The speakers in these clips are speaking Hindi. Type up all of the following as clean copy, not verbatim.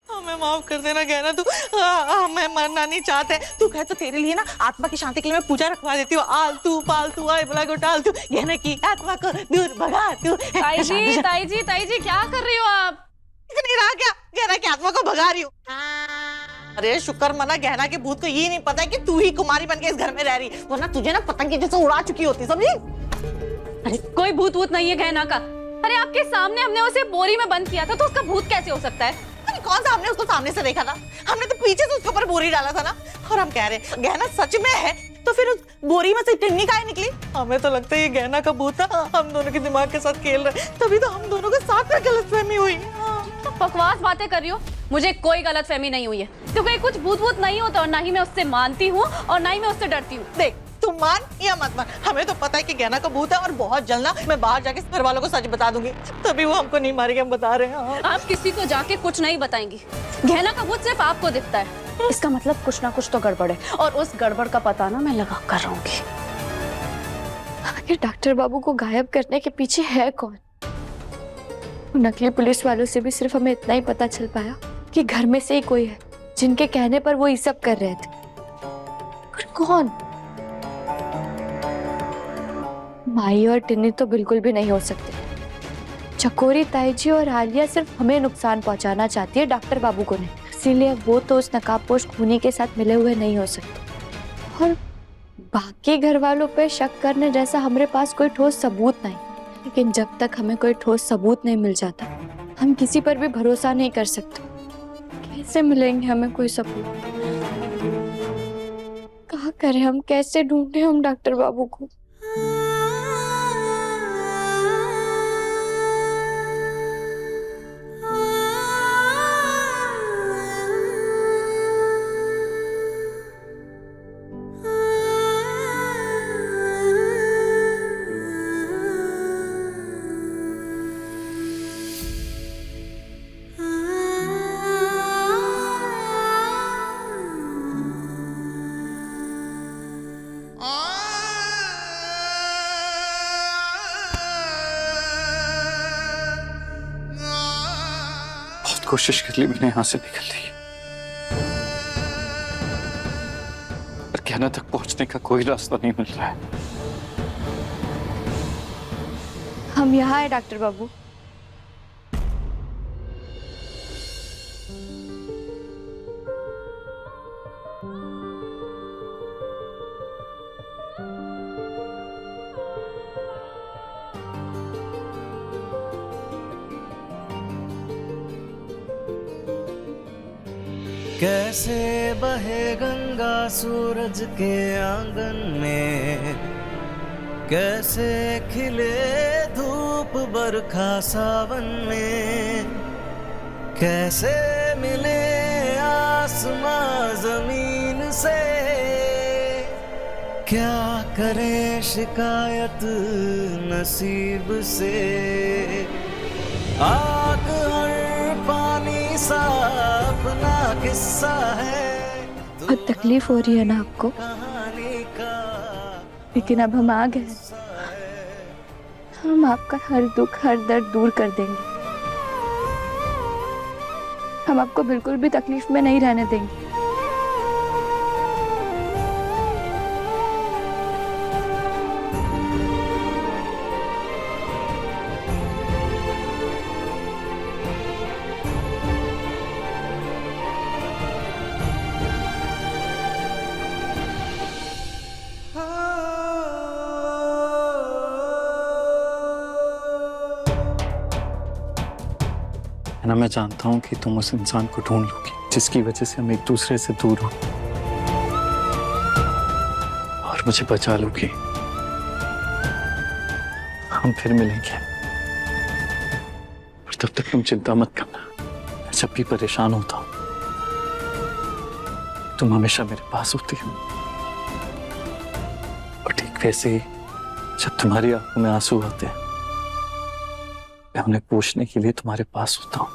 हमें माफ कर देना गहना, तू हमें मरना नहीं चाहते। तू कहे तो तेरे लिए ना आत्मा की शांति के लिए मैं पूजा रखवा देती हूँ। आलतू पालतू आए बला को टालतू, गहना की आत्मा को दूर भगा तू। ताई जी क्या कर रही हो आप? नहीं रहा क्या, गहना की आत्मा को भगा रही हूँ। अरे शुक्र मना, गहना के भूत को ये नहीं पता है कि तू ही कुमारी बन के इस घर में रह रही, वरना तुझे ना पतंग की जैसे उड़ा चुकी होती, समझी? अरे कोई भूत वूत नहीं है गहना का। अरे आपके सामने हमने उसे बोरी में बंद किया था, तो उसका भूत कैसे हो सकता है? अरे कौन सा हमने उसको सामने से देखा था? हमने तो पीछे से उसके ऊपर बोरी डाला था ना। और हम कह रहे गहना सच में है, तो फिर उस बोरी में से टिन्नी काहे निकली? हमें तो लगता है ये गहना का भूत था, हम दोनों के दिमाग के साथ खेल रहे, तभी तो हम दोनों के साथ में गलतफहमी हुई। तो बकवास बातें कर रही हो, मुझे कोई गलतफहमी नहीं हुई है, क्योंकि कुछ भूत वूत नहीं होता और ना ही मैं उससे मानती हूँ और ना ही मैं उससे डरती हूँ। देख तुम मान या मत मान, हमें तो पता है कि गहना का भूत है, और बहुत जल्द ना मैं बाहर जाके घर वालों को सच बता दूंगी, तभी वो हमको नहीं मारेंगे, हम बता रहे हैं। आप किसी को जाके कुछ नहीं बताएंगी, गहना का भूत सिर्फ आपको दिखता है, इसका मतलब कुछ ना कुछ तो गड़बड़ है, और उस गड़बड़ का पता ना मैं लगा कर रहूंगी। आखिर डॉक्टर बाबू को गायब करने के पीछे है कौन? नकली पुलिस वालों से भी सिर्फ हमें इतना ही पता चल पाया कि घर में से ही कोई है जिनके कहने पर वो ये सब कर रहे थे, पर कौन? माई और टिन्नी तो बिल्कुल भी नहीं हो सकते। चकोरी ताई जी और आलिया सिर्फ हमें नुकसान पहुंचाना चाहती है, डॉक्टर बाबू को नहीं, इसीलिए वो तो उस नकाबपोश खूनी के साथ मिले हुए नहीं हो सकते। और बाकी घर वालों पे शक करने जैसा हमारे पास कोई ठोस सबूत नहीं, लेकिन जब तक हमें कोई ठोस सबूत नहीं मिल जाता हम किसी पर भी भरोसा नहीं कर सकते। कैसे मिलेंगे हमें कोई सबूत? कहाँ करें हम, कैसे ढूंढे हम डॉक्टर बाबू को? कोशिश कर ली मैंने यहां से निकलने की, पर गहना तक पहुंचने का कोई रास्ता नहीं मिल रहा है। हम यहाँ हैं डॉक्टर बाबू। कैसे बहे गंगा सूरज के आंगन में, कैसे खिले धूप बरखा सावन में, कैसे मिले आसमां जमीन से, क्या करे शिकायत नसीब से। आग हर पानी सा अपना किस्सा है, बहुत तकलीफ हो रही है ना आपको, लेकिन अब हम आ गए, हम आपका हर दुख हर दर्द दूर कर देंगे। हम आपको बिल्कुल भी तकलीफ में नहीं रहने देंगे। ना मैं जानता हूं कि तुम उस इंसान को ढूंढ लोगी जिसकी वजह से हम एक दूसरे से दूर हो, और मुझे बचा लोगी। हम फिर मिलेंगे, और तब तक तुम चिंता मत करना। मैं जब भी परेशान होता हूं तुम हमेशा मेरे पास होती हो, और ठीक वैसे ही जब तुम्हारी आंखों में आंसू आते हैं मैं उन्हें पूछने के लिए तुम्हारे पास होता हूं।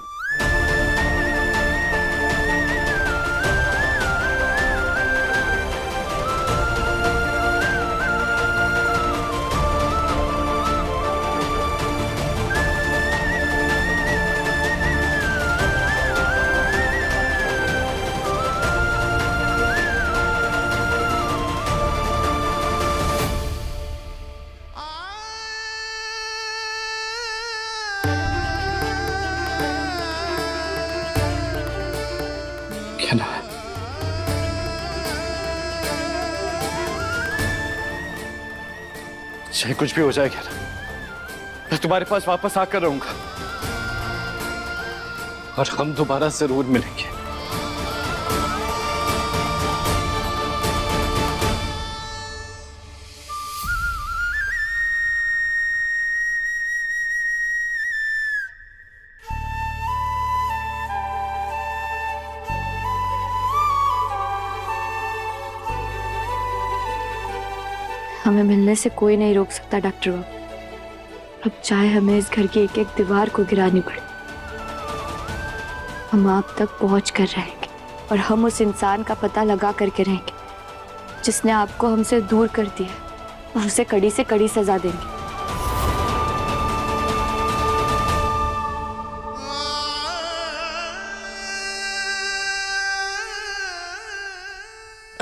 चाहे कुछ भी हो जाएगा ना, मैं तुम्हारे पास वापस आकर रहूंगा और हम दोबारा जरूर मिलेंगे। हमें मिलने से कोई नहीं रोक सकता डॉक्टर बाबू। अब चाहे हमें इस घर की एक एक दीवार को गिरानी पड़े, हम आप तक पहुंच कर रहेंगे और हम उस इंसान का पता लगा करके रहेंगे जिसने आपको हमसे दूर कर दिया और उसे कड़ी से कड़ी सजा देंगे।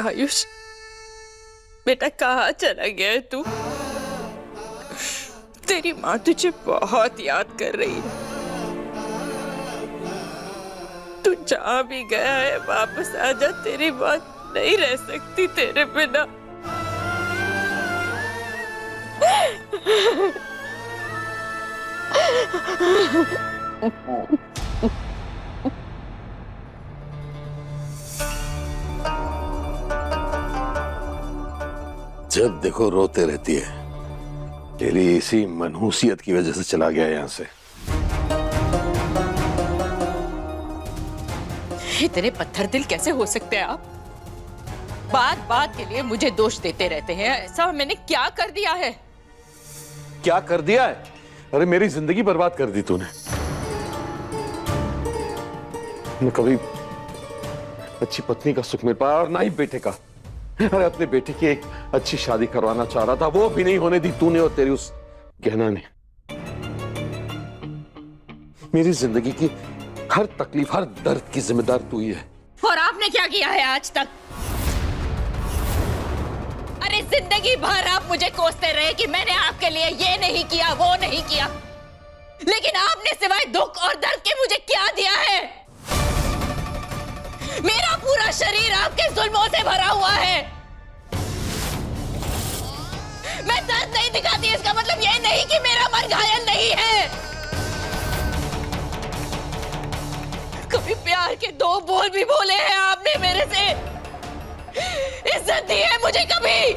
आयुष बेटा कहाँ चला गया है तू? तेरी माँ तुझे बहुत याद कर रही है। तू जहाँ भी गया है वापस आजा, तेरी माँ नहीं रह सकती तेरे बिना। जब देखो रोते रहती है। तेरी इसी मनहूसियत की वजह से चला गया यहाँ से। इतने पत्थर दिल कैसे हो सकते हैं आप? बात बात के लिए मुझे दोष देते रहते हैं। ऐसा मैंने क्या कर दिया है? क्या कर दिया है? अरे मेरी जिंदगी बर्बाद कर दी तूने। मैं कभी अच्छी पत्नी का सुख मिल पाया और ना ही बेटे का। अरे अपने बेटे की एक अच्छी शादी करवाना चाह रहा था, वो भी नहीं होने दी तूने और तेरी उस गहना ने। मेरी जिंदगी की हर तकलीफ, हर दर्द की जिम्मेदार तू ही है। और आपने क्या किया है आज तक? अरे जिंदगी भर आप मुझे कोसते रहे कि मैंने आपके लिए ये नहीं किया, वो नहीं किया, लेकिन आपने सिवाय दुख और दर्द के मुझे क्या दिया है? मेरा पूरा शरीर आपके जुल्मों से भरा हुआ है। मैं दर्द नहीं दिखाती, इसका मतलब ये नहीं कि मेरा मन घायल नहीं है। कभी प्यार के दो बोल भी बोले हैं आपने मेरे से? इज्जत दी है मुझे कभी?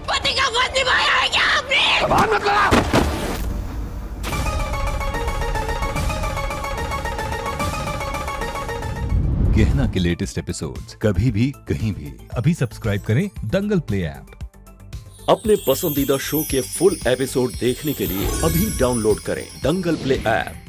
पति का फर्ज निभाया है क्या आपने? गहना के लेटेस्ट एपिसोड्स कभी भी कहीं भी अभी सब्सक्राइब करें दंगल प्ले ऐप। अपने पसंदीदा शो के फुल एपिसोड देखने के लिए अभी डाउनलोड करें दंगल प्ले ऐप।